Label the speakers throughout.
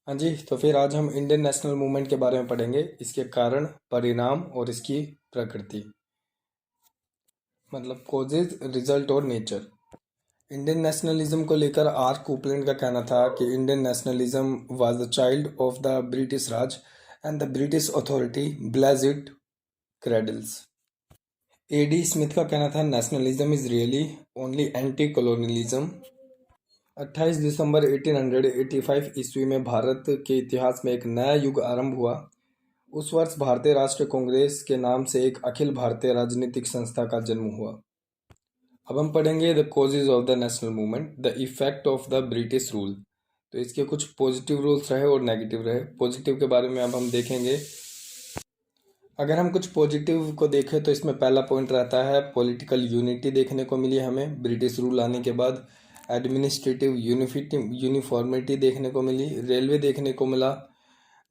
Speaker 1: हाँ जी, तो फिर आज हम इंडियन नेशनल मूवमेंट के बारे में पढ़ेंगे, इसके कारण, परिणाम और इसकी प्रकृति, मतलब कॉजेज, रिजल्ट और नेचर। इंडियन नेशनलिज्म को लेकर आर कोपलैंड का कहना था कि Indian nationalism was the child of the British Raj and the British authority blaze it cradles. A D Smith का कहना था nationalism is really only anti colonialism. 28 दिसंबर 1885 ईस्वी में भारत के इतिहास में एक नया युग आरंभ हुआ। उस वर्ष भारतीय राष्ट्रीय कांग्रेस के नाम से एक अखिल भारतीय राजनीतिक संस्था का जन्म हुआ। अब हम पढ़ेंगे the causes of the national movement, the effect of the British rule. तो इसके कुछ पॉजिटिव रूल्स रहे और नेगेटिव रहे। पॉजिटिव के बारे में अब हम देखेंगे। अगर हम कुछ पॉजिटिव को देखें तो इसमें पहला पॉइंट रहता है पॉलिटिकल यूनिटी देखने को मिली हमें ब्रिटिश रूल आने के बाद। एडमिनिस्ट्रेटिव यूनिफॉर्मिटी देखने को मिली। रेलवे देखने को मिला।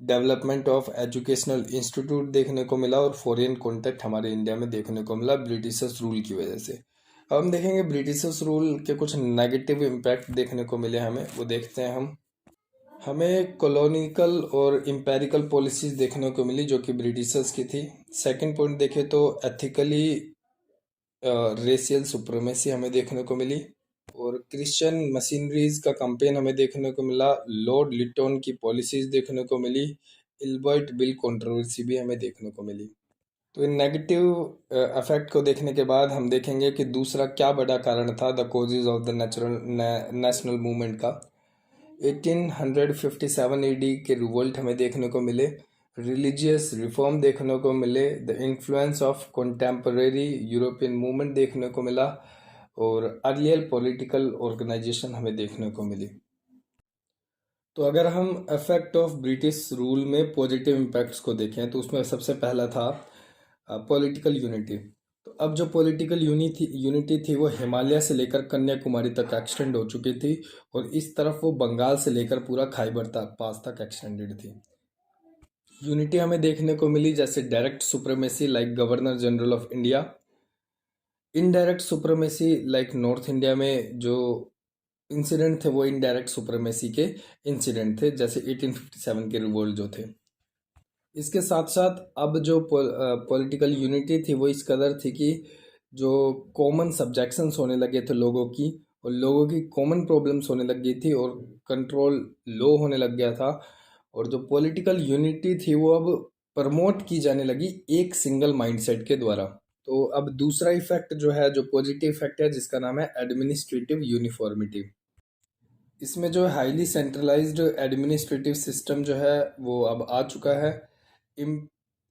Speaker 1: डेवलपमेंट ऑफ एजुकेशनल इंस्टीट्यूट देखने को मिला और फॉरेन कॉन्टैक्ट हमारे इंडिया में देखने को मिला ब्रिटिशर्स रूल की वजह से। अब हम देखेंगे ब्रिटिशर्स रूल के कुछ नेगेटिव इम्पैक्ट देखने को मिले हमें, वो देखते हैं हम। हमें कॉलोनिकल और इम्पेरिकल पॉलिसीज देखने को मिली जो कि ब्रिटिशर्स की थी। सेकंड पॉइंट देखें तो एथिकली रेशियल सुप्रीमेसी हमें देखने को मिली और क्रिश्चियन मशीनरीज का कैंपेन हमें देखने को मिला। लॉर्ड लिटन की पॉलिसीज देखने को मिली। इल्बर्ट बिल कंट्रोवर्सी भी हमें देखने को मिली। तो इन नेगेटिव इफेक्ट को देखने के बाद हम देखेंगे कि दूसरा क्या बड़ा कारण था the causes of the national movement का। 1857 एडी के रिवोल्ट हमें देखने को मिले। रिलीजियस रिफॉर्म देखने को मिले। The influence of contemporary European movement देखने को मिला और अर्लियर पॉलिटिकल ऑर्गेनाइजेशन हमें देखने को मिली। तो अगर हम इफेक्ट ऑफ ब्रिटिश रूल में पॉजिटिव इम्पैक्ट्स को देखें तो उसमें सबसे पहला था पॉलिटिकल यूनिटी। तो अब जो पॉलिटिकल यूनिटी थी वो हिमालय से लेकर कन्याकुमारी तक एक्सटेंड हो चुकी थी और इस तरफ वो बंगाल से लेकर पूरा खाइबर तक पास तक एक्सटेंडेड थी। यूनिटी हमें देखने को मिली जैसे direct supremacy like governor general of India. Indirect supremacy like north India में जो इंसिडेंट थे वो इनडायरेक्ट सुप्रीमेसी के इंसिडेंट थे जैसे 1857 के रिवोल्ट जो थे। इसके साथ साथ अब जो पॉलिटिकल यूनिटी थी वो इस कदर थी कि जो कॉमन सब्जेक्शंस होने लगे थे लोगों की और लोगों की कॉमन प्रॉब्लम्स होने लग गई थी और कंट्रोल लो होने लग गया था और जो पॉलिटिकल यूनिटी थी वो अब प्रमोट की जाने लगी एक सिंगल माइंडसेट के द्वारा। तो अब दूसरा इफेक्ट जो है जो पॉजिटिव इफेक्ट है जिसका नाम है एडमिनिस्ट्रेटिव यूनिफॉर्मिटी। इसमें जो हाईली सेंट्रलाइज्ड एडमिनिस्ट्रेटिव सिस्टम जो है वो अब आ चुका है।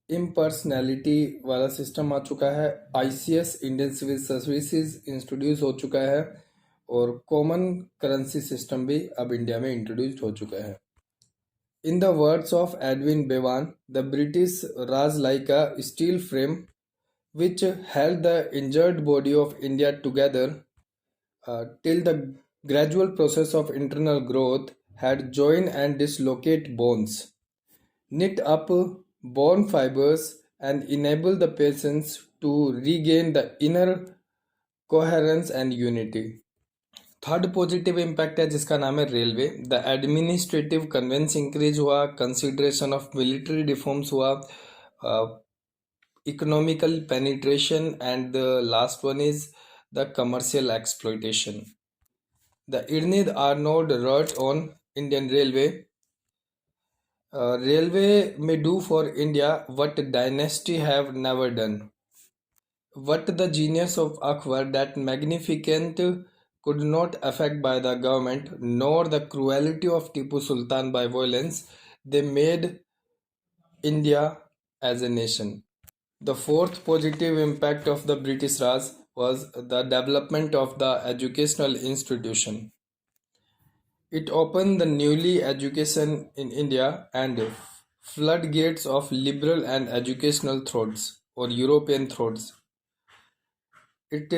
Speaker 1: इम्पर्सनैलिटी वाला सिस्टम आ चुका है। ICS Indian civil services introduce हो चुका है और कॉमन करेंसी सिस्टम भी अब इंडिया में इंट्रोड्यूस हो चुका है। In the words of Edwin Bevan, the British Raj like a steel frame which held the injured body of India together till the gradual process of internal growth had joined and dislocate bones, knit up bone fibers, and enable the patients to regain the inner coherence and unity. Third positive impact है जिसका नाम है railway. The administrative convenience increase हुआ, consideration of military reforms हुआ, economical penetration, and the last one is the commercial exploitation. The Irnid Arnold wrote on Indian Railway. Railway may do for India what dynasty have never done. What the genius of Akbar that magnificent could not affect by the government, nor the cruelty of Tipu Sultan by violence, they made India as a nation. The fourth positive impact of the British Raj was the development of the educational institution. It opened the newly education in India and floodgates of liberal and educational thoughts or European thoughts. It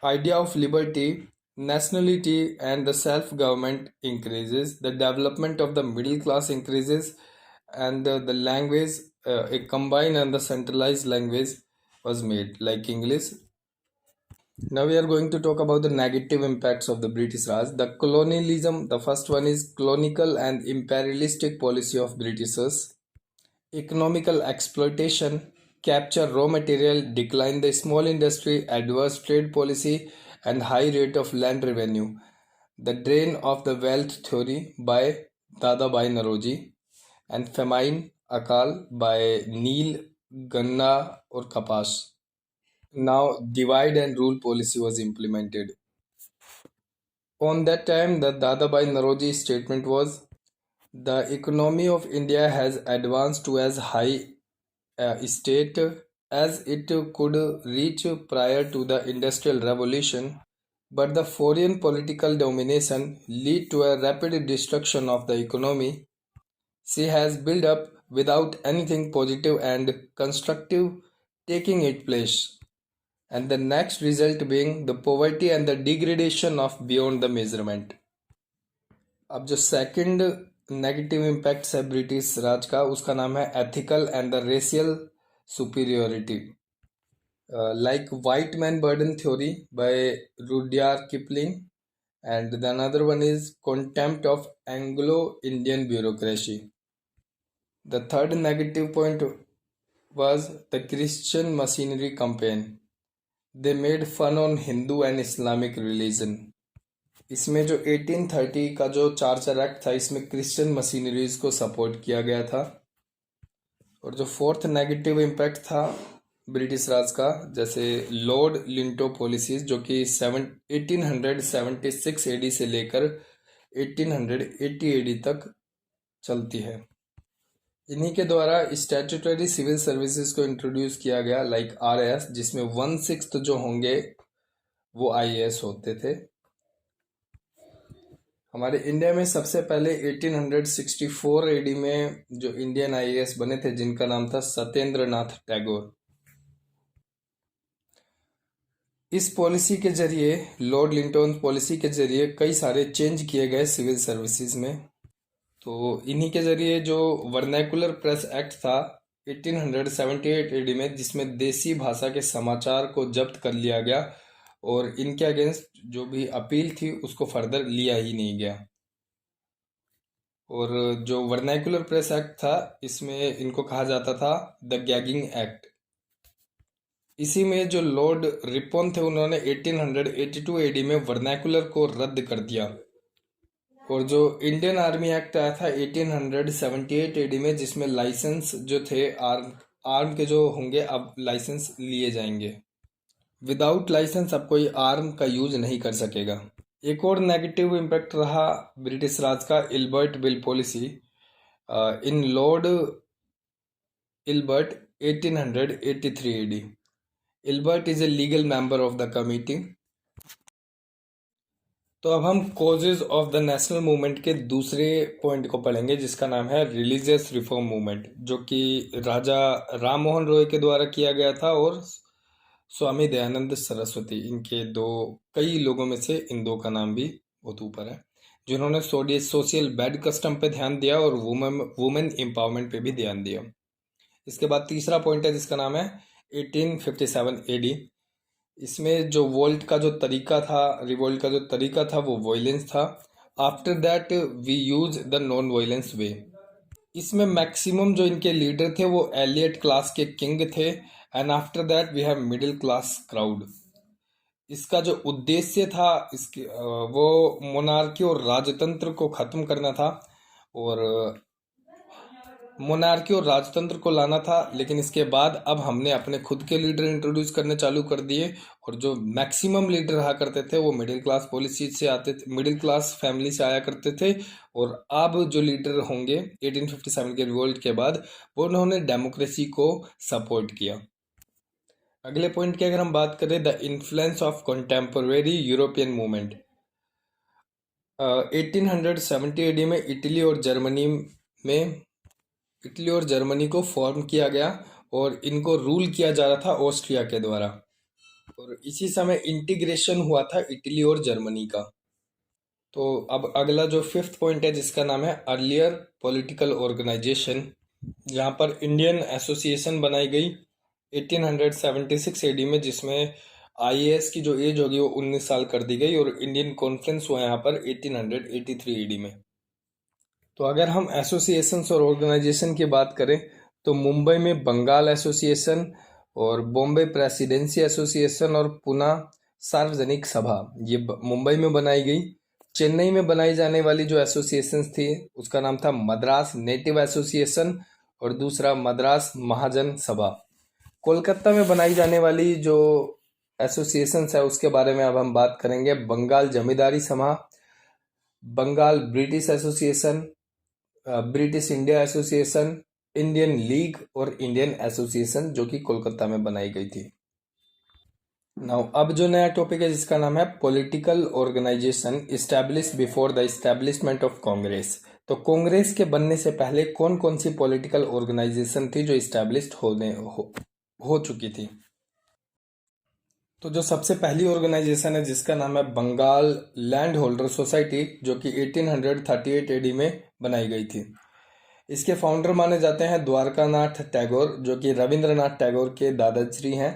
Speaker 1: idea of liberty, nationality, and the self-government increases. The development of the middle class increases, and the language, a combined and the centralized language was made like English. Now we are going to talk about the negative impacts of the British Raj. The colonialism, the first one is colonial and imperialistic policy of Britishers. Economical exploitation, capture raw material, decline the small industry, adverse trade policy, and high rate of land revenue. The Drain of the Wealth Theory by Dadabhai Naroji, and Famine Akal by Neil Ganna or Kapas. Now, divide and rule policy was implemented. On that time, the Dadabhai Naroji statement was, the economy of India has advanced to as high a state as it could reach prior to the Industrial Revolution, but the foreign political domination led to a rapid destruction of the economy. She has built up without anything positive and constructive taking its place, and the next result being the poverty and the degradation of beyond the measurement. अब जो second negative impact है British Raj का, उसका नाम है ethical and the racial superiority, like white man burden theory by Rudyard Kipling, and the another one is contempt of Anglo-Indian bureaucracy. The third negative point was the Christian Missionary Campaign. They made fun on Hindu and Islamic religion. इसमें जो 1830 का जो charter act था, इसमें Christian machineries को support किया गया था. और जो फोर्थ नेगेटिव इम्पैक्ट था ब्रिटिश राज का, जैसे लॉर्ड लिंटो पॉलिसीज, जो कि 1876 एडी से लेकर 1880 एडी तक चलती है. इन्हीं के द्वारा स्टैट्यूटरी सिविल सर्विसेज को इंट्रोड्यूस किया गया, लाइक आरएएस, जिसमें 1/6 जो होंगे वो आईएएस होते थे. हमारे इंडिया में सबसे पहले 1864 एडी में जो इंडियन आईएएस बने थे, जिनका नाम था सत्येंद्र नाथ टैगोर. इस पॉलिसी के जरिए, लॉर्ड लिंटन पॉलिसी के जरिए कई सारे चेंज किए गए सिविल सर्विसेज में. तो इन्हीं के जरिए जो वर्नैकुलर प्रेस एक्ट था 1878 एडी में, जिसमें देसी भाषा के समाचार को जब्त कर लिया गया और इनके अगेंस्ट जो भी अपील थी उसको फर्दर लिया ही नहीं गया. और जो वर्नैकुलर प्रेस एक्ट था, इसमें इनको कहा जाता था द गैगिंग एक्ट. इसी में जो लॉर्ड रिपन थे, उन्होंने 1882 एडी में वर्नैकुलर को रद्द कर दिया. और जो इंडियन आर्मी एक्ट आया था 1878 एडी में, जिसमें लाइसेंस जो थे आर्म के जो होंगे, अब लाइसेंस लिए जाएंगे. विदाउट लाइसेंस अब कोई आर्म का यूज नहीं कर सकेगा. एक और नेगेटिव इम्पैक्ट रहा ब्रिटिश राज का Ilbert bill policy. In Lord Ilbert 1883 AD. Ilbert is a legal member of the committee. तो अब हम causes of the national movement के दूसरे पॉइंट को पढ़ेंगे, जिसका नाम है रिलीजियस रिफॉर्म मूवमेंट, जो कि राजा राम मोहन रॉय के द्वारा किया गया था और स्वामी दयानंद सरस्वती, इनके कई लोगों में से इन दो का नाम भी बहुत ऊपर है, जिन्होंने सोशल बैड कस्टम पे ध्यान दिया और वुमेन एम्पावरमेंट पे भी ध्यान दिया. इसके बाद तीसरा पॉइंट है, जिसका नाम है 1857 एडी. इसमें जो रिवोल्ट का जो तरीका था वो वायलेंस था. After that we use the non violence way. इसमें मैक्सिमम जो इनके लीडर थे वो एलियट क्लास के किंग थे, and after that we have middle class crowd. इसका जो उद्देश्य था वो मोनार्की और राजतंत्र को खत्म करना था और मोनार्की और राजतंत्र को लाना था. लेकिन इसके बाद अब हमने अपने खुद के लीडर इंट्रोड्यूस करने चालू कर दिए, और जो मैक्सिमम लीडर रहा करते थे वो मिडिल क्लास पॉलिसी से आते थे, मिडिल क्लास फैमिली से आया करते थे. और अब जो लीडर होंगे 1857 के रिवोल्ट के बाद, वो उन्होंने डेमोक्रेसी को सपोर्ट किया. अगले पॉइंट की अगर हम बात करें, the influence of contemporary European movement. 1870 AD में इटली और जर्मनी को फॉर्म किया गया और इनको रूल किया जा रहा था ऑस्ट्रिया के द्वारा. और इसी समय इंटीग्रेशन हुआ था इटली और जर्मनी का. तो अब अगला जो फिफ्थ पॉइंट है, जिसका नाम है अर्लियर पॉलिटिकल ऑर्गेनाइजेशन, जहाँ पर इंडियन एसोसिएशन बनाई गई 1876 एडी में, जिसमें आईएएस की जो एज होगी वो 19 साल कर दी गई और इंडियन कॉन्फ्रेंस हुआ यहाँ पर 1883 एडी में। तो अगर हम एसोसिएशंस और ऑर्गेनाइजेशन की बात करें तो मुंबई में बंगाल एसोसिएशन और बॉम्बे प्रेसिडेंसी एसोसिएशन और पुणे सार्वजनिक सभा ये मुंबई में बनाई गई। चेन्नई में बनाई जाने वाली जो एसोसिएशंस थी उसका नाम था मद्रास नेटिव एसोसिएशन और दूसरा मद्रास महाजन सभा। कोलकाता में बनाई जाने वाली जो एसोसिएशंस है उसके बारे में अब हम बात करेंगे। Bengal Zamindari Sabha, Bengal British association, British India association, Indian league और इंडियन एसोसिएशन जो कि कोलकाता में बनाई गई थी। नाउ अब जो नया टॉपिक है जिसका नाम है political organization established before the establishment of Congress. तो कांग्रेस के बनने से पहले कौन कौन सी पॉलिटिकल ऑर्गेनाइजेशन थी जो इस्टेब्लिश्ड हो चुकी थी। तो जो सबसे पहली ऑर्गेनाइजेशन है जिसका नाम है बंगाल लैंड होल्डर सोसाइटी जो कि 1838 एडी में बनाई गई थी। इसके फाउंडर माने जाते हैं द्वारकानाथ टैगोर जो कि रविंद्रनाथ टैगोर के दादाश्री हैं।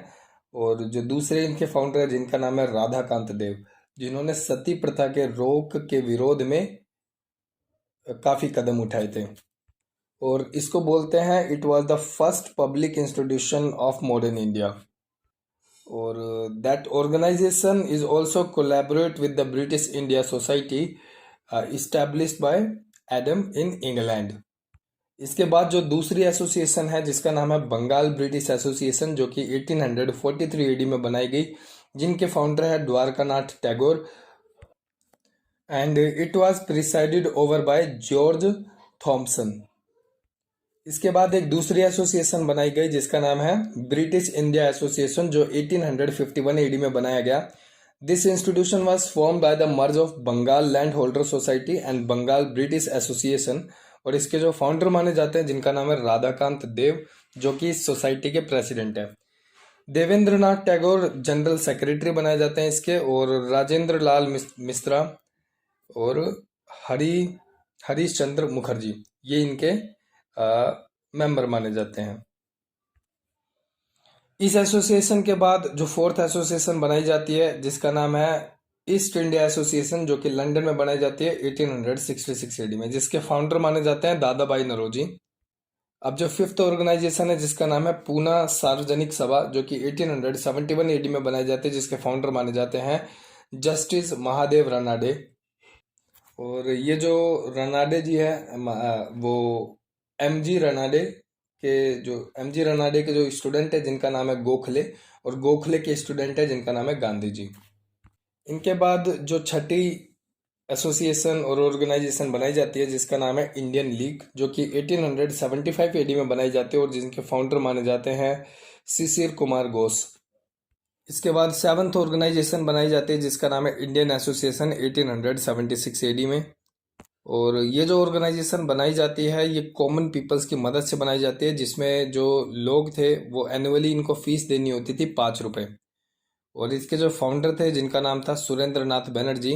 Speaker 1: और जो दूसरे इनके फाउंडर है जिनका नाम है राधाकांत देव जिन्होंने सती प्रथा के रोक के विरोध में काफी कदम उठाए थे। और इसको बोलते हैं it was the first public institution of modern India. और that organisation is also collaborate with the British India society established by Adam in England. इसके बाद जो दूसरी एसोसिएशन है जिसका नाम है बंगाल ब्रिटिश एसोसिएशन जो कि 1843 एडी में बनाई गई जिनके फाउंडर है Dwarkanath Tagore and it was presided over by George Thompson. इसके बाद एक दूसरी एसोसिएशन बनाई गई जिसका नाम है ब्रिटिश इंडिया एसोसिएशन जो 1851 एडी में बनाया गया। This institution was formed by the merge of Bengal land holder society and Bengal British association. और इसके जो फाउंडर माने जाते हैं जिनका नाम है राधाकांत देव जो कि इस सोसाइटी के प्रेसिडेंट है। देवेंद्रनाथ टैगोर जनरल सेक्रेटरी बनाए जाते हैं इसके और राजेंद्र लाल मिश्रा और हरीश चंद्र मुखर्जी ये इनके मेंबर माने जाते हैं। इस एसोसिएशन के बाद जो फोर्थ एसोसिएशन बनाई जाती है जिसका नाम है ईस्ट इंडिया एसोसिएशन जो कि लंदन में बनाई जाती है 1866 एडी में जिसके फाउंडर माने जाते हैं दादा भाई नौरोजी। अब जो फिफ्थ ऑर्गेनाइजेशन है जिसका नाम है पूना सार्वजनिक सभा जो कि 1871 एडी में बनाई जाती है जिसके फाउंडर माने जाते हैं जस्टिस महादेव रनाडे। और ये जो रनाडे जी है वो एमजी रनाडे के जो स्टूडेंट है जिनका नाम है गोखले और गोखले के स्टूडेंट है जिनका नाम है गांधी जी। इनके बाद जो छठी एसोसिएशन और ऑर्गेनाइजेशन बनाई जाती है जिसका नाम है इंडियन लीग जो कि 1875 एडी में बनाई जाती है और जिनके फाउंडर माने जाते हैं शिशिर कुमार घोष। इसके बाद सेवंथ ऑर्गेनाइजेशन बनाई जाती है जिसका नाम है इंडियन एसोसिएशन 1876 एडी में। और ये जो ऑर्गेनाइजेशन बनाई जाती है ये कॉमन पीपल्स की मदद से बनाई जाती है जिसमें जो लोग थे वो एनुअली इनको फीस देनी होती थी 5 रुपए। और इसके जो फाउंडर थे जिनका नाम था सुरेंद्र नाथ बनर्जी।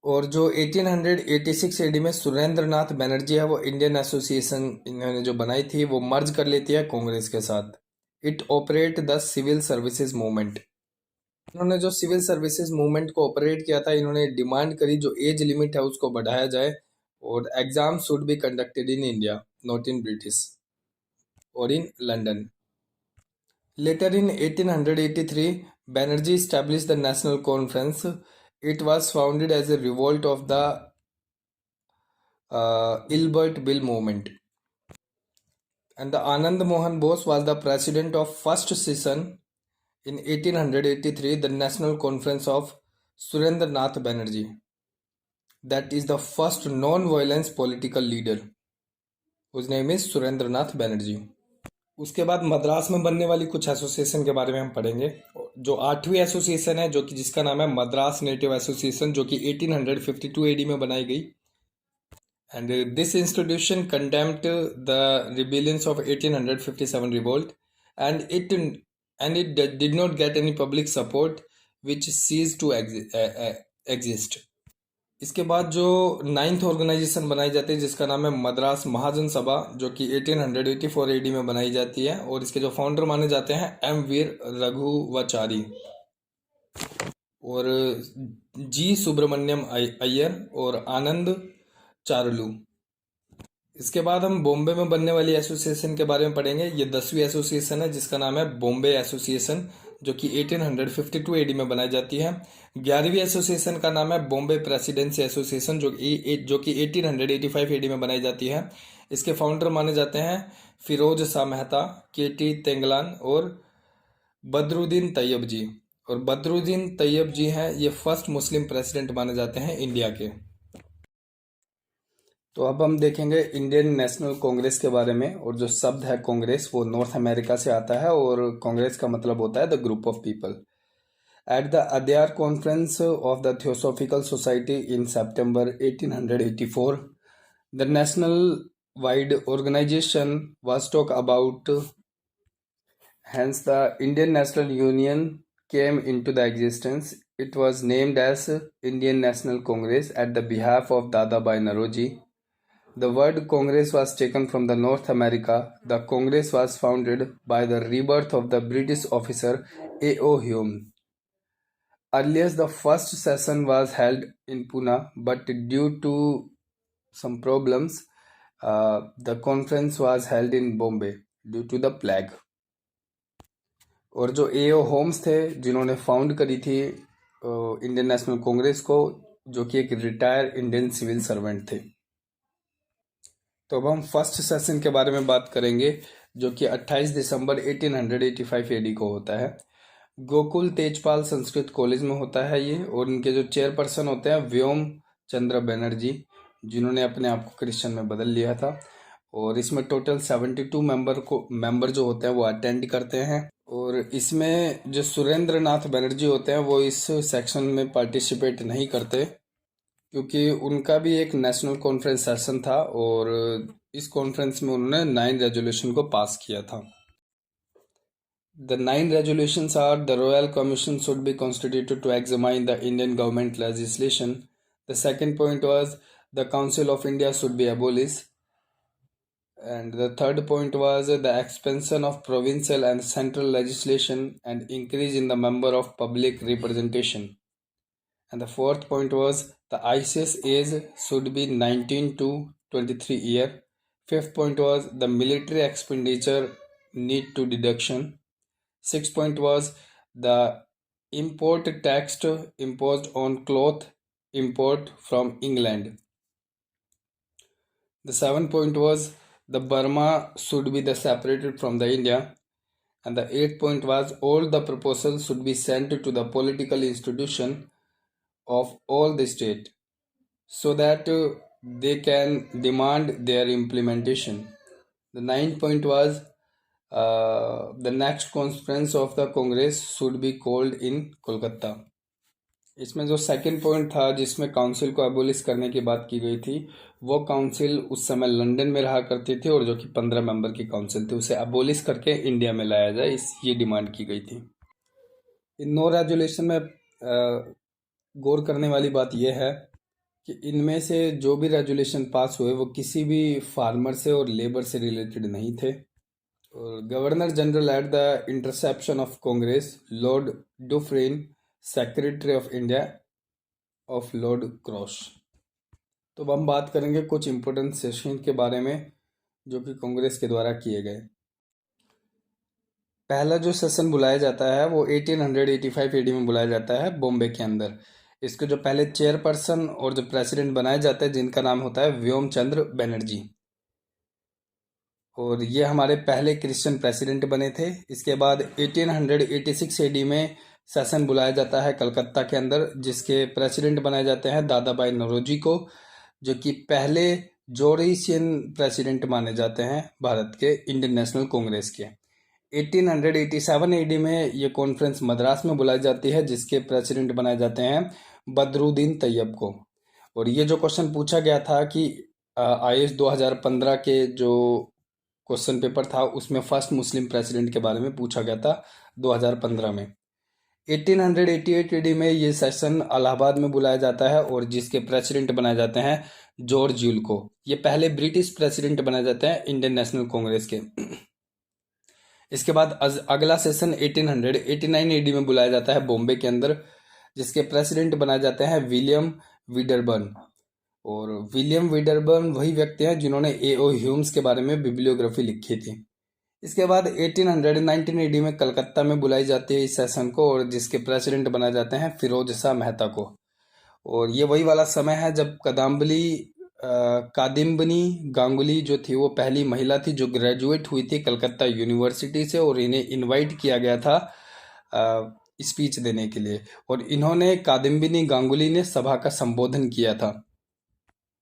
Speaker 1: और जो 1886 एडी में सुरेंद्र नाथ बनर्जी है वो इंडियन एसोसिएशन इन्होंने जो बनाई थी वो मर्ज कर लेती है कांग्रेस के साथ। It operate the civil services movement. इन्होंने जो सिविल सर्विसेज मूवमेंट को ऑपरेट किया था इन्होंने डिमांड करी जो एज लिमिट है उसको बढ़ाया जाए और exam should be conducted in India not in British और in London. Later in 1883, Banerjee established the National Conference. It was founded as a revolt of the Ilbert Bill movement. And the Anand Mohan Bose was the president of first session in 1883, the National Conference of Surendra Nath Banerjee. That is the first non-violence political leader, whose name is Surendra Nath Banerjee. उसके बाद मद्रास में बनने वाली कुछ association के बारे में हम पढ़ेंगे। जो 8वीं एसोसिएशन है जो कि जिसका नाम है मद्रास नेटिव एसोसिएशन जो कि 1852 एडी में बनाई गई। And this institution condemned the rebellions of 1857 revolt and it did not get any public support which ceased to exist. इसके बाद जो नाइन्थ ऑर्गेनाइजेशन बनाई जाती है जिसका नाम है मद्रास महाजन सभा, जो कि 1884 एडी में बनाई जाती है, और इसके जो फाउंडर माने जाते हैं एम वीर रघुवाचारी और जी सुब्रमण्यम अय्यर और आनंद चारुलू। इसके बाद हम बॉम्बे में बनने वाली एसोसिएशन के बारे में पढ़ेंगे। ये 10वीं एसोसिएशन है जिसका नाम है बॉम्बे एसोसिएशन, जो कि 1852 एडी में बनाई जाती है। 11वीं एसोसिएशन का नाम है बॉम्बे प्रेसिडेंसी एसोसिएशन, जो कि 1885 एडी में बनाई जाती है। इसके फाउंडर माने जाते हैं फिरोज शाह मेहता, के टी तेंगलान और बदरुद्दीन तैयब जी। और बदरुद्दीन तैयब जी हैं ये फर्स्ट मुस्लिम प्रेसिडेंट माने जाते हैं इंडिया के। तो अब हम देखेंगे इंडियन नेशनल कांग्रेस के बारे में। और जो शब्द है कांग्रेस वो नॉर्थ अमेरिका से आता है और कांग्रेस का मतलब होता है the group of people. At the Adyar conference of the theosophical society in September 1884 the national wide organization was talk about, hence the Indian National Union came into the existence. It was named as Indian National Congress at the behalf of Dadabhai Naoroji. The word Congress was taken from the North America. The Congress was founded by the rebirth of the British officer A.O. Hume. Earlier, the first session was held in Pune, but due to some problems, the conference was held in Bombay due to the plague. और जो A.O. Holmes थे जिन्होंने found करी थी Indian national Congress को, जो कि एक रिटायर इंडियन सिविल सर्वेंट थे। तो अब हम फर्स्ट सेशन के बारे में बात करेंगे, जो कि 28 दिसंबर 1885 एडी को होता है। गोकुल तेजपाल संस्कृत कॉलेज में होता है ये, और इनके जो चेयरपर्सन होते हैं व्योम चंद्र बनर्जी, जिन्होंने अपने आप को क्रिश्चियन में बदल लिया था। और इसमें टोटल 72 मेंबर जो होते हैं वो अटेंड करते हैं। और इसमें जो सुरेंद्र नाथ बनर्जी होते हैं वो इस सेक्शन में पार्टिसिपेट नहीं करते, क्योंकि उनका भी एक नेशनल कॉन्फ्रेंस सेशन था और इस कॉन्फ्रेंस में उन्होंने 9 रेजोल्यूशन को पास किया था। The 9 resolutions are: the Royal Commission should be constituted to examine the Indian government legislation. The second point was the Council of India should be abolished. And the third point was the expansion of provincial and central legislation and increase in the number of public representation. And the fourth point was the ICS age should be 19 to 23 year. Fifth point was the military expenditure need to deduction. Sixth point was the import tax imposed on cloth import from England. The seventh point was the Burma should be separated from the India. And the eighth point was all the proposals should be sent to the political institution of all the state so that they can demand their implementation. The ninth point was the next conference of the Congress should be called in Kolkata. इसमें जो second point था जिसमें council को abolish करने की बात की गई थी, वो काउंसिल उस समय लंदन में रहा करती थी और जो कि 15 मेंबर की काउंसिल थी, उसे एबोलिश करके इंडिया में लाया जाए, ये डिमांड की गई थी। इन 9 रेजोल्यूशन में गौर करने वाली बात यह है कि इनमें से जो भी रेजोल्यूशन पास हुए वो किसी भी फार्मर से और लेबर से रिलेटेड नहीं थे। और governor general at the interception of Congress Lord Dufferin, secretary of India of Lord Cross. तो अब हम बात करेंगे कुछ इंपॉर्टेंट सेशन के बारे में जो कि कांग्रेस के द्वारा किए गए। पहला जो सेशन बुलाया जाता है वो 1885 एडी में बुलाया जाता है बॉम्बे के अंदर। इसके जो पहले चेयरपर्सन और जो प्रेसिडेंट बनाए जाते हैं जिनका नाम होता है व्योम चंद्र बनर्जी, और ये हमारे पहले क्रिश्चियन प्रेसिडेंट बने थे। इसके बाद 1886 एडी में सेशन बुलाया जाता है कलकत्ता के अंदर, जिसके प्रेसिडेंट बनाए जाते हैं दादाभाई नौरोजी को, जो कि पहले जोरिशियन प्रेसिडेंट माने जाते हैं भारत के इंडियन नेशनल कांग्रेस के। 1887 एडी में ये कॉन्फ्रेंस मद्रास में बुलाई जाती है, जिसके प्रेसिडेंट बनाए जाते हैं बदरुद्दीन तैयब को। और ये जो क्वेश्चन पूछा गया था कि IAS 2015 के जो क्वेश्चन पेपर था उसमें फर्स्ट मुस्लिम प्रेसिडेंट के बारे में पूछा गया था 2015 में। 1888 ईडी में ये सेशन इलाहाबाद में बुलाया जाता है और जिसके प्रेसिडेंट बनाए जाते हैं जॉर्ज यूल्को। ये पहले ब्रिटिश प्रेसिडेंट बनाए जाते हैं इंडियन नेशनल कांग्रेस के। इसके बाद अगला सेशन 1889 ईडी में बुलाया जाता है बॉम्बे के अंदर, जिसके प्रेसिडेंट बनाए जाते हैं विलियम विडरबर्न। और विलियम विडरबर्न वही व्यक्ति हैं जिन्होंने A.O. ह्यूम्स के बारे में बिब्लियोग्राफी लिखी थी। इसके बाद 1819 ईडी में कलकत्ता में बुलाई जाती है इस सेशन को और जिसके प्रेसिडेंट बनाए जाते हैं फिरोज शाह मेहता को। और ये वही वाला समय है जब कादिम्बनी गांगुली जो थी वो पहली महिला थी जो ग्रेजुएट हुई थी कलकत्ता यूनिवर्सिटी से, और इन्हें इनवाइट किया गया था स्पीच देने के लिए, और इन्होंने कादिम्बिनी गांगुली ने सभा का संबोधन किया था।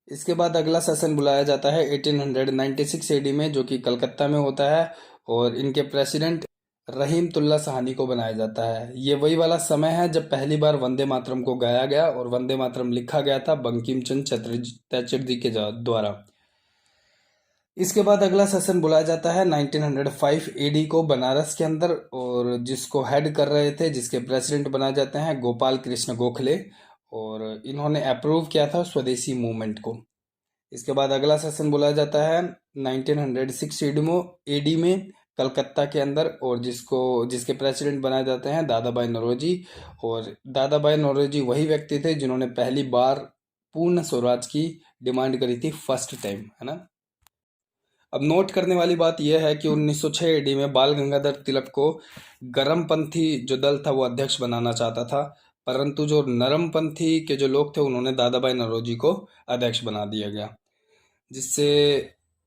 Speaker 1: इसके बाद अगला सेशन बुलाया जाता है 1896 एडी में, जो कि कलकत्ता में होता है, और इनके प्रेसिडेंट रहीमतुल्ला साहनी को बनाया जाता है। ये वही वाला समय है जब पहली बार वंदे मातरम को गाया गया, और वंदे मातरम लिखा गया था बंकिम चंद्र चटर्जी के द्वारा। इसके बाद अगला सेशन बुलाया जाता है 1905 एडी को बनारस के अंदर, और जिसको हेड कर रहे थे, जिसके प्रेसिडेंट बनाए जाते हैं गोपाल कृष्ण गोखले, और इन्होंने अप्रूव किया था स्वदेशी मूवमेंट को। इसके बाद अगला सेशन बुलाया जाता है 1906 एडी में कलकत्ता के अंदर, और जिसके प्रेसिडेंट बनाए जाते हैं दादा भाई नौरोजी। और दादा भाई नौरोजी वही व्यक्ति थे जिन्होंने पहली बार पूर्ण स्वराज की डिमांड करी थी, फर्स्ट टाइम, है ना। अब नोट करने वाली बात यह है कि 1906 एडी में बाल गंगाधर तिलक को गरमपंथी जो दल था वो अध्यक्ष बनाना चाहता था, परंतु जो नरमपंथी के जो लोग थे उन्होंने दादा भाई नौरोजी को अध्यक्ष बना दिया गया, जिससे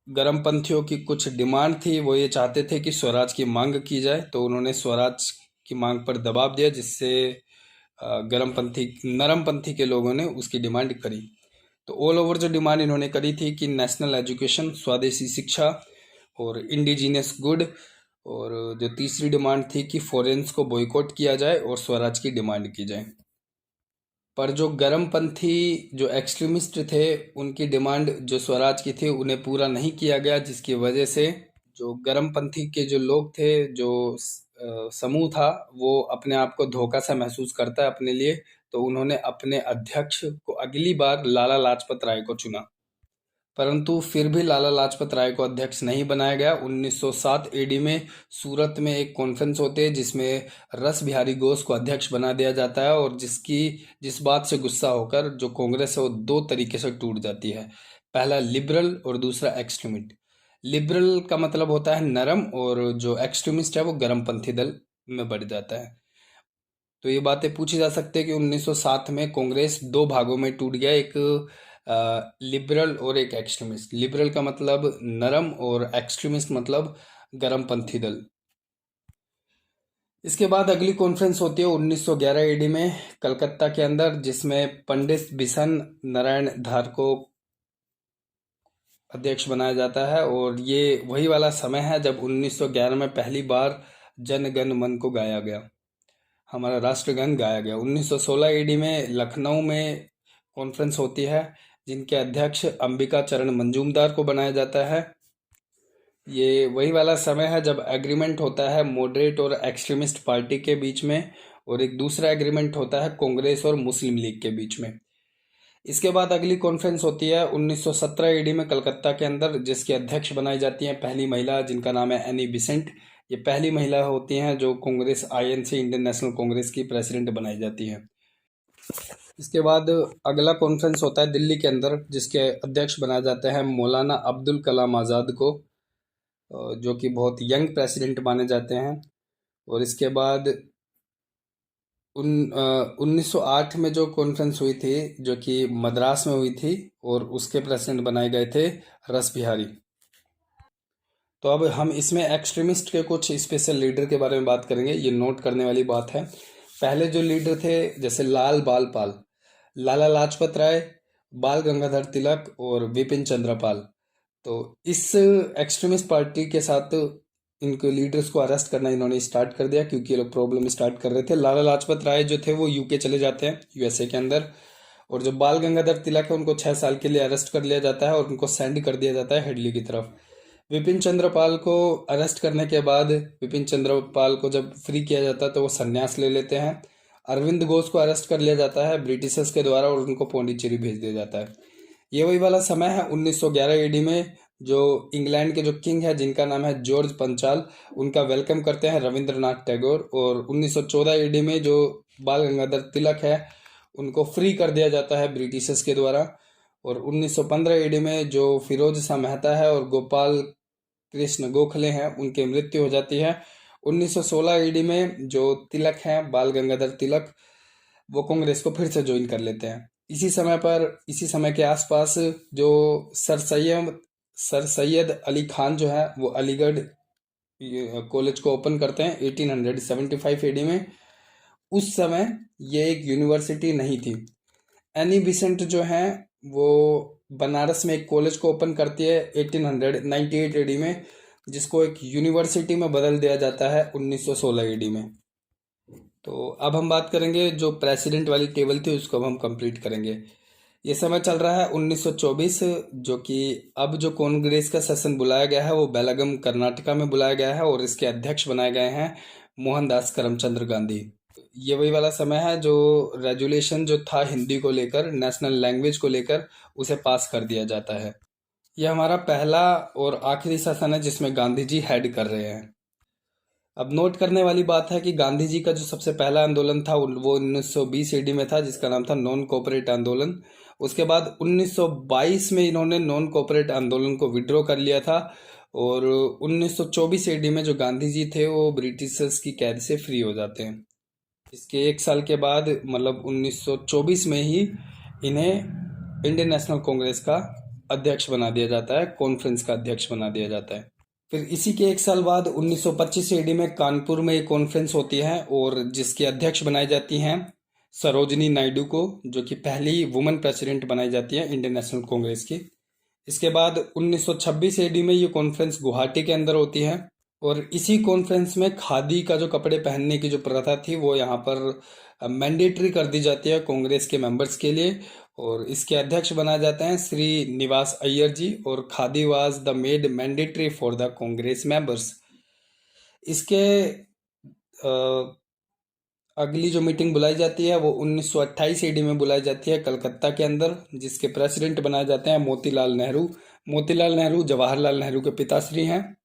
Speaker 1: गरमपंथियों की कुछ डिमांड थी। वो ये चाहते थे कि स्वराज की मांग की जाए, तो उन्होंने स्वराज की मांग पर दबाव दिया, जिससे नरमपंथी के लोगों ने उसकी डिमांड करी। तो ऑल ओवर जो डिमांड इन्होंने करी थी कि नेशनल एजुकेशन, स्वदेशी शिक्षा और इंडिजीनियस गुड, और जो तीसरी डिमांड थी कि फॉरेन्स को बॉयकॉट किया जाए और स्वराज की डिमांड की जाए। पर जो गरमपंथी जो एक्सट्रीमिस्ट थे उनकी डिमांड जो स्वराज की थी उन्हें पूरा नहीं किया गया, जिसकी वजह से जो गरमपंथी के जो लोग थे, जो समूह था, वो अपने आप को धोखा सा महसूस करता है अपने लिए, तो उन्होंने अपने अध्यक्ष को अगली बार लाला लाजपत राय को चुना, परंतु फिर भी लाला लाजपत राय को अध्यक्ष नहीं बनाया गया। 1907 एडी में सूरत में एक कॉन्फ्रेंस होती है जिसमें रस बिहारी घोष को अध्यक्ष बना दिया जाता है, और जिस बात से गुस्सा होकर जो कांग्रेस है वो दो तरीके से टूट जाती है, पहला लिबरल और दूसरा एक्सट्रीमिस्ट। लिबरल का मतलब होता है नरम, और जो एक्सट्रीमिस्ट है वो गरमपंथी दल में बढ़ जाता है। तो ये बातें पूछी जा सकती है कि 1907 में कांग्रेस दो भागों में टूट गया, एक लिबरल और एक एक्सट्रीमिस्ट। लिबरल का मतलब नरम और एक्सट्रीमिस्ट मतलब गरमपंथी दल। इसके बाद अगली कॉन्फ्रेंस होती है 1911 एडी में कलकत्ता के अंदर, जिसमें पंडित बिशन नारायण धार को अध्यक्ष बनाया जाता है, और ये वही वाला समय है जब 1911 में पहली बार जन गण मन को गाया गया, हमारा राष्ट्रगान गाया गया। 1916 ईडी में लखनऊ में कॉन्फ्रेंस होती है जिनके अध्यक्ष अंबिका चरण मंजूमदार को बनाया जाता है। ये वही वाला समय है जब एग्रीमेंट होता है मॉडरेट और एक्सट्रीमिस्ट पार्टी के बीच में, और एक दूसरा एग्रीमेंट होता है कांग्रेस और मुस्लिम लीग के बीच में। इसके बाद अगली कॉन्फ्रेंस होती है 1917 ईडी में कलकत्ता के अंदर, जिसकी अध्यक्ष बनाई जाती हैं पहली महिला, जिनका नाम है एनी बिसेंट। ये पहली महिला होती हैं जो Congress INC Indian national Congress की प्रेसिडेंट बनाई जाती हैं। इसके बाद अगला कॉन्फ्रेंस होता है दिल्ली के अंदर, जिसके अध्यक्ष बनाए जाते हैं मौलाना अब्दुल कलाम आज़ाद को, जो कि बहुत यंग प्रेसिडेंट माने जाते हैं। और इसके बाद 1908 में जो कॉन्फ्रेंस हुई थी जो कि मद्रास में हुई थी, और उसके प्रेसिडेंट बनाए गए थे रस बिहारी। तो अब हम इसमें एक्सट्रीमिस्ट के कुछ स्पेशल लीडर के बारे में बात करेंगे, ये नोट करने वाली बात है। पहले जो लीडर थे जैसे लाल बाल पाल, लाला लाजपत राय, बाल गंगाधर तिलक और विपिन चंद्र पाल। तो इस एक्सट्रीमिस्ट पार्टी के साथ इनके लीडर्स को अरेस्ट करना इन्होंने स्टार्ट कर दिया, क्योंकि ये लोग प्रॉब्लम स्टार्ट कर रहे थे। लाला लाजपत राय जो थे वो यूके चले जाते हैं, USA के अंदर, और जो बाल गंगाधर तिलक है उनको 6 साल के लिए अरेस्ट कर लिया जाता है और उनको सेंड कर दिया जाता है हेडली की तरफ। विपिन चंद्र पाल को अरेस्ट करने के बाद विपिन चंद्र पाल को जब फ्री किया जाता है तो वो संन्यास ले लेते हैं। अरविंद घोष को अरेस्ट कर लिया जाता है ब्रिटिशर्स के द्वारा और उनको पौंडीचेरी भेज दिया जाता है। ये वही वाला समय है 1911 एडी में, जो इंग्लैंड के जो किंग है जिनका नाम है जॉर्ज पंचाल, उनका वेलकम करते हैं रविंद्रनाथ टैगोर। और 1914 एडी में जो बाल गंगाधर तिलक है उनको फ्री कर दिया जाता है ब्रिटिशर्स के द्वारा। और 1915 एडी में जो फिरोज शाह मेहता है और गोपाल कृष्ण गोखले हैं उनकी मृत्यु हो जाती है। 1916 ईडी में जो तिलक हैं बाल गंगाधर तिलक, वो कांग्रेस को फिर से ज्वाइन कर लेते हैं। इसी समय के आसपास जो सर सैयद अली खान जो है वो अलीगढ़ कॉलेज को ओपन करते हैं 1875 एडी में। उस समय ये एक यूनिवर्सिटी नहीं थी। एनी बिसेंट जो है वो बनारस में एक कॉलेज को ओपन करती है 1898 एडी में, जिसको एक यूनिवर्सिटी में बदल दिया जाता है 1916 एडी में। तो अब हम बात करेंगे जो प्रेसिडेंट वाली टेबल थी उसको अब हम कंप्लीट करेंगे। ये समय चल रहा है 1924, जो कि अब जो कांग्रेस का सेशन बुलाया गया है वो बेलगम कर्नाटका में बुलाया गया है और इसके अध्यक्ष बनाए गए हैं मोहनदास करमचंद गांधी। ये वही वाला समय है जो रेजुलेशन जो था हिंदी को लेकर, नेशनल लैंग्वेज को लेकर, उसे पास कर दिया जाता है। यह हमारा पहला और आखिरी सेशन है जिसमें गांधी जी हेड कर रहे हैं। अब नोट करने वाली बात है कि गांधी जी का जो सबसे पहला आंदोलन था वो 1920 ईडी में था जिसका नाम था नॉन कोऑपरेट आंदोलन। उसके बाद 1922 में इन्होंने नॉन कोऑपरेट आंदोलन को विड्रॉ कर लिया था और 1924 ईडी में जो गांधी जी थे वो ब्रिटिशर्स की कैद से फ्री हो जाते हैं। इसके एक साल के बाद मतलब 1924 में ही इन्हें इंडियन नेशनल कांग्रेस का अध्यक्ष बना दिया जाता है, कॉन्फ्रेंस का अध्यक्ष बना दिया जाता है। फिर इसी के एक साल बाद 1925 ईडी में कानपुर में एक कॉन्फ्रेंस होती है और जिसकी अध्यक्ष बनाई जाती हैं सरोजनी नायडू को, जो कि पहली वुमेन प्रेसिडेंट बनाई जाती है इंडियन नेशनल कांग्रेस की। इसके बाद 1926 ईडी में ये कॉन्फ्रेंस गुवाहाटी के अंदर होती है और इसी कॉन्फ्रेंस में खादी का जो कपड़े पहनने की जो प्रथा थी वो यहाँ पर मैंडेटरी कर दी जाती है कांग्रेस के मेंबर्स के लिए और इसके अध्यक्ष बनाए जाते हैं श्री निवास अय्यर जी। और khadi was the made mandatory for the Congress members. इसके अगली जो मीटिंग बुलाई जाती है वो 1928 ईडी में बुलाई जाती है कलकत्ता के अंदर, जिसके प्रेसिडेंट बनाए जाते हैं मोतीलाल नेहरू। मोतीलाल नेहरू जवाहरलाल नेहरू के पिताश्री हैं।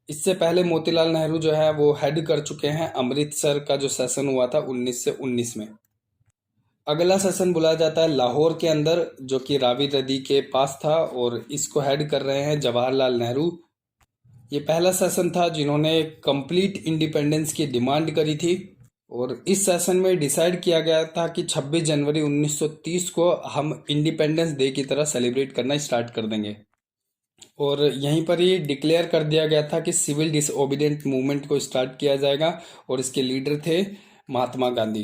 Speaker 1: इससे पहले मोतीलाल नेहरू जो है वो हेड कर चुके हैं अमृतसर का जो सेशन हुआ था 1919 में। अगला सेशन बुलाया जाता है लाहौर के अंदर, जो कि रावी नदी के पास था और इसको हेड कर रहे हैं जवाहरलाल नेहरू। ये पहला सेशन था जिन्होंने कंप्लीट इंडिपेंडेंस की डिमांड करी थी और इस सेशन में डिसाइड किया गया था कि 26 जनवरी 1930 को हम इंडिपेंडेंस डे की तरह सेलिब्रेट करना स्टार्ट कर देंगे। और यहीं पर ही डिक्लेयर कर दिया गया था कि सिविल डिसओबीडियंट मूवमेंट को स्टार्ट किया जाएगा और इसके लीडर थे महात्मा गांधी।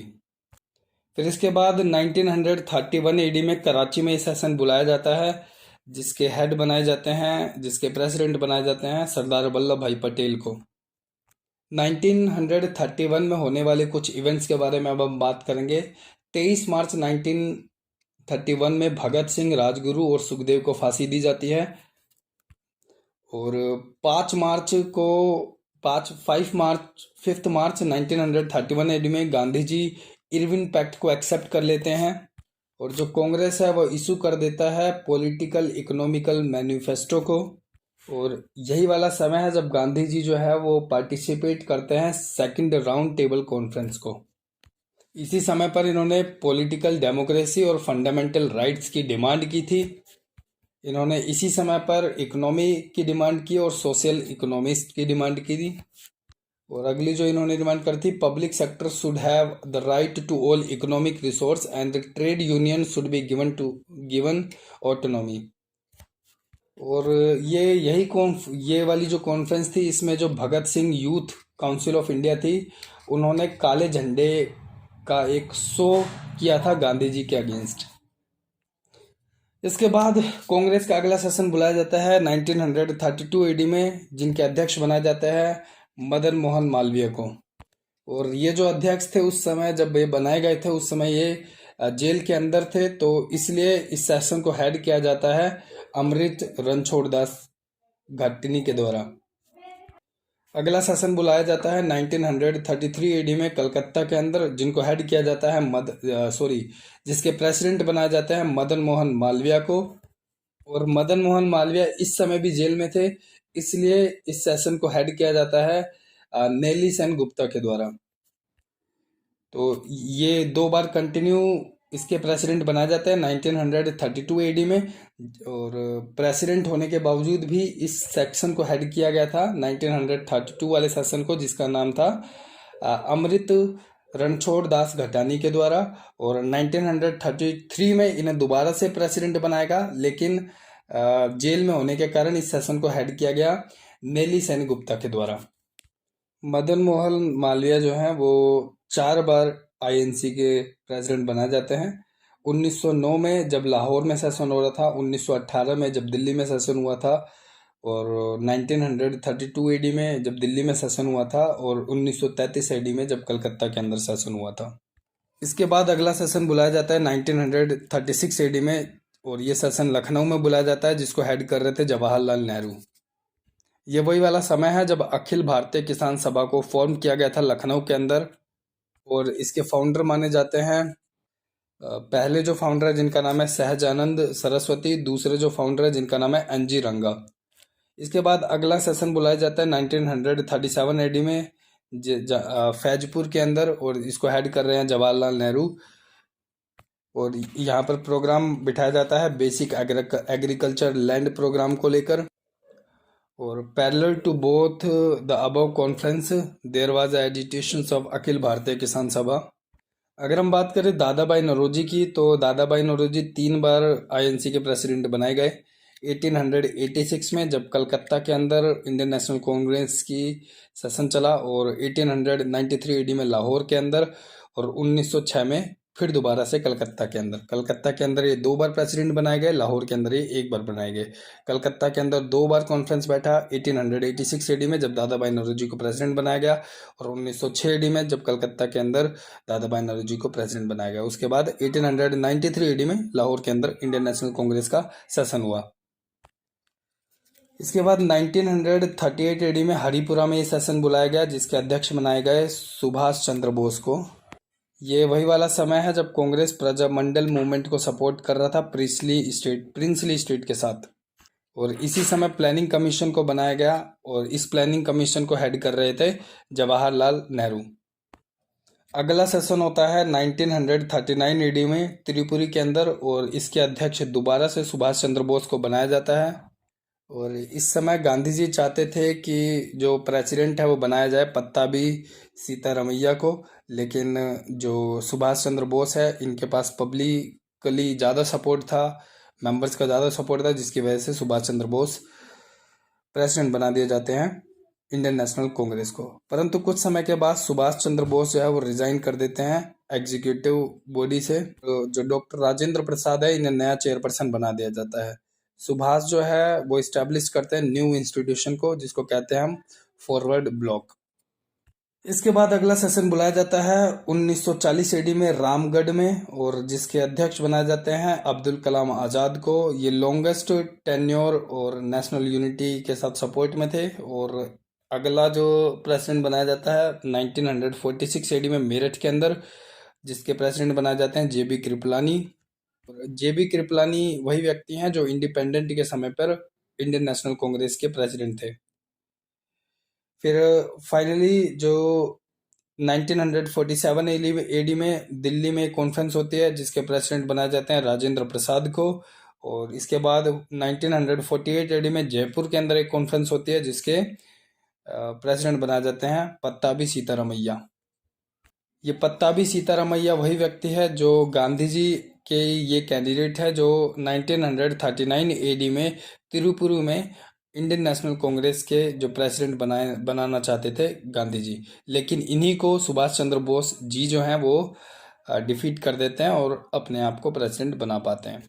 Speaker 1: फिर इसके बाद 1931 एडी में कराची में सेशन बुलाया जाता है जिसके हेड बनाए जाते हैं, जिसके प्रेसिडेंट बनाए जाते हैं सरदार वल्लभ भाई पटेल को। 1931 में होने वाले कुछ इवेंट्स के बारे में अब हम बात करेंगे। 23 मार्च 1931 में भगत सिंह, राजगुरु और सुखदेव को फांसी दी जाती है और 5 मार्च 1931 एडी में गांधी जी इरविन पैक्ट को एक्सेप्ट कर लेते हैं और जो कांग्रेस है वो इशू कर देता है पॉलिटिकल इकोनॉमिकल मैनिफेस्टो को। और यही वाला समय है जब गांधी जी जो है वो पार्टिसिपेट करते हैं सेकंड राउंड टेबल कॉन्फ्रेंस को। इसी समय पर इन्होंने पॉलिटिकल डेमोक्रेसी और फंडामेंटल राइट्स की डिमांड की थी। इन्होंने इसी समय पर इकोनॉमी की डिमांड की और सोशल इकोनॉमिस्ट की डिमांड की थी। और अगली जो इन्होंने डिमांड करी थी, public sector should have the right to all economic resource and the trade union should be given autonomy. और ये वाली जो कॉन्फ्रेंस थी इसमें जो Bhagat Singh youth council of India थी उन्होंने काले झंडे का एक शो किया था गांधी जी के अगेंस्ट। इसके बाद कांग्रेस का अगला सेशन बुलाया जाता है 1932 एडी में, जिनके अध्यक्ष बनाए जाते हैं मदन मोहन मालवीय को। और ये जो अध्यक्ष थे उस समय जब ये बनाए गए थे उस समय ये जेल के अंदर थे, तो इसलिए इस सेशन को हेड किया जाता है अमृत रणछोड़ दास घाटनी के द्वारा। अगला सेशन बुलाया जाता है 1933 एडी में कलकत्ता के अंदर, जिनको हेड किया जाता है जिसके प्रेसिडेंट बनाया जाता है मदन मोहन मालवीय को। और मदन मोहन मालवीय इस समय भी जेल में थे, इसलिए इस सेशन को हेड किया जाता है नेली सेन गुप्ता के द्वारा। तो ये 2 बार कंटिन्यू इसके प्रेसिडेंट बनाया जाता है 1932 एडी में। और प्रेसिडेंट होने के बावजूद भी इस सेक्शन को हेड किया गया था 1932 वाले सेशन को, जिसका नाम था अमृत रणछोड़ दास घटानी के द्वारा। और 1933 में इन्हें दोबारा से प्रेसिडेंट बनाएगा, लेकिन जेल में होने के कारण इस सेशन को हेड किया गया नेली सेन गुप्ता के द्वारा। मदन मोहन मालवीय जो हैं वो 4 बार आईएनसी के प्रेसिडेंट बनाए जाते हैं। 1909 में जब लाहौर में सेशन हो रहा था, 1918 में जब दिल्ली में सेशन हुआ था, और 1932 एडी में जब दिल्ली में सेशन हुआ था, और 1933 एडी में जब कलकत्ता के अंदर सेशन हुआ था। इसके बाद अगला सेशन बुलाया जाता है 1936 एडी में, और ये सेशन लखनऊ में बुलाया जाता है, जिसको हेड कर रहे थे जवाहरलाल नेहरू। ये वही वाला समय है जब अखिल भारतीय किसान सभा को फॉर्म किया गया था लखनऊ के अंदर। और इसके फाउंडर माने जाते हैं पहले जो फाउंडर है जिनका नाम है सहजानंद सरस्वती, दूसरे जो फाउंडर है जिनका नाम है एनजी रंगा। इसके बाद अगला सेशन बुलाया जाता है 1937 एडी में फैजपुर के अंदर, और इसको हेड कर रहे हैं जवाहरलाल नेहरू। और यहाँ पर प्रोग्राम बिठाया जाता है बेसिक एग्रीकल्चर लैंड प्रोग्राम को लेकर। और parallel to both the above conference there was agitation of Akhil Bharatiya Kisan सभा। अगर हम बात करें दादा भाई नौरोजी की, तो दादा भाई नौरोजी 3 बार आईएनसी के प्रेसिडेंट बनाए गए। 1886 में जब कलकत्ता के अंदर इंडियन नेशनल कांग्रेस की सेशन चला, और 1893 एडी में लाहौर के अंदर, और 1906 में फिर दोबारा से कलकत्ता के अंदर ये 2 बार प्रेसिडेंट बनाए गए, लाहौर के अंदर ये 1 बार बनाए गए। कलकत्ता के अंदर 2 बार कॉन्फ्रेंस बैठा, 1886 एडी में जब दादा भाई नौरोजी को प्रेसिडेंट बनाया गया, और 1906 एडी में जब कलकत्ता के अंदर दादा भाई नौरोजी को प्रेसिडेंट बनाया गया। उसके बाद 1893 एडी में लाहौर के अंदर इंडियन नेशनल कांग्रेस का सेशन हुआ। इसके बाद 1938 एडी में हरिपुरा में ये सेशन बुलाया गया, जिसके अध्यक्ष बनाए गए सुभाष चंद्र बोस को। ये वही वाला समय है जब कांग्रेस प्रजामंडल मूवमेंट को सपोर्ट कर रहा था प्रिंसली स्टेट के साथ। और इसी समय प्लानिंग कमीशन को बनाया गया, और इस प्लानिंग कमीशन को हेड कर रहे थे जवाहरलाल नेहरू। अगला सेशन होता है 1939 एडी में त्रिपुरी के अंदर, और इसके अध्यक्ष दोबारा से सुभाष चंद्र बोस को बनाया जाता है। और इस समय गांधी जी चाहते थे कि जो प्रेसिडेंट है वो बनाया जाए पत्ताभी सीतारमैया को, लेकिन जो सुभाष चंद्र बोस है इनके पास पब्लिकली ज़्यादा सपोर्ट था, मेंबर्स का ज़्यादा सपोर्ट था, जिसकी वजह से सुभाष चंद्र बोस प्रेसिडेंट बना दिए जाते हैं इंडियन नेशनल कांग्रेस को। परंतु कुछ समय के बाद सुभाष चंद्र बोस जो है वो रिजाइन कर देते हैं एग्जीक्यूटिव बॉडी से। तो जो डॉक्टर राजेंद्र प्रसाद है इन्हें नया चेयरपर्सन बना दिया जाता है। सुभाष जो है वो इस्टेब्लिश करते हैं न्यू इंस्टीट्यूशन को, जिसको कहते हैं हम फॉरवर्ड ब्लॉक। इसके बाद अगला सेशन बुलाया जाता है 1940 एडी में रामगढ़ में, और जिसके अध्यक्ष बनाए जाते हैं अब्दुल कलाम आज़ाद को। ये लॉन्गेस्ट टेन्योर और नेशनल यूनिटी के साथ सपोर्ट में थे। और अगला जो प्रेसिडेंट बनाया जाता है 1946 एडी में मेरठ के अंदर, जिसके प्रेसिडेंट बनाए जाते हैं जेबी कृपलानी। जेबी कृपलानी वही व्यक्ति हैं जो इंडिपेंडेंट के समय पर इंडियन नेशनल कांग्रेस के प्रेसिडेंट थे। फिर फाइनली जो 1947 एडी में दिल्ली में कॉन्फ्रेंस होती है, जिसके प्रेसिडेंट बनाए जाते हैं राजेंद्र प्रसाद को। और इसके बाद 1948 एडी में जयपुर के अंदर एक कॉन्फ्रेंस होती है, जिसके प्रेसिडेंट बनाए जाते हैं पत्ताभी सीतारमैया। ये पत्ताभी सीतारमैया वही व्यक्ति है जो गांधी जी के ये कैंडिडेट है जो 1939 एडी में तिरुपुरु में इंडियन नेशनल कांग्रेस के जो प्रेसिडेंट बनाना चाहते थे गांधी जी, लेकिन इन्हीं को सुभाष चंद्र बोस जी जो हैं वो डिफीट कर देते हैं और अपने आप को प्रेसिडेंट बना पाते हैं।